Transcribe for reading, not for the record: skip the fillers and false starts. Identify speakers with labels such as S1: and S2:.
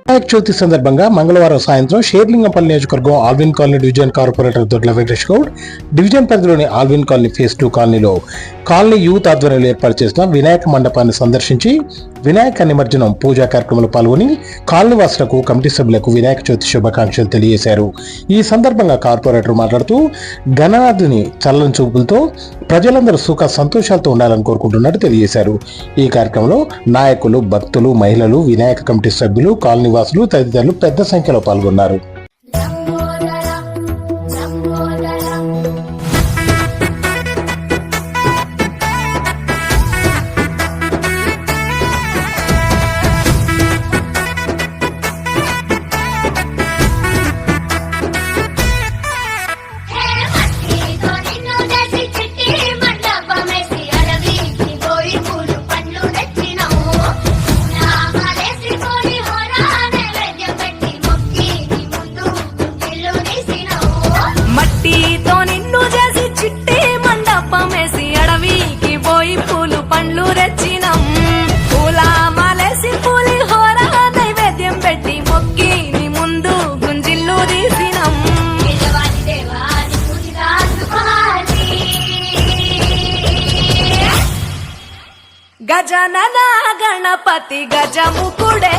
S1: వినాయక చవితి సందర్భంగా మంగళవారం సాయంత్రం షేర్లింగంపల్లి నియోజకవర్గం ఆల్విన్ కాలనీ డివిజన్ కార్పొరేటర్ దొడ్ల వెంకటేష్ గౌడ్, డివిజన్ పరిధిలోని ఆల్విన్ కాలనీ ఫేజ్ 2 కాలనీలో కాలనీ యూత్ ఆధ్వర్యంలో ఏర్పాటు చేసిన వినాయక మండపాన్ని సందర్శించి వినాయక నిమజ్జనం పూజా కార్యక్రమంలో పాల్గొని కాలనీ వాసులకు, కమిటీ సభ్యులకు వినాయక చవితి శుభాకాంక్షలు తెలియజేశారు. ఈ సందర్భంగా కార్పొరేటర్ మాట్లాడుతూ గణనాథుని చల్లని చూపులతో ప్రజలందరూ సుఖ సంతోషాలతో ఉండాలని కోరుకుంటున్నట్టు తెలియజేశారు. ఈ కార్యక్రమంలో నాయకులు, భక్తులు, మహిళలు, వినాయక కమిటీ సభ్యులు, కాలనీ వాసులు తదితరులు పెద్ద సంఖ్యలో పాల్గొన్నారు.
S2: గజనన గణపతి గజముకుడే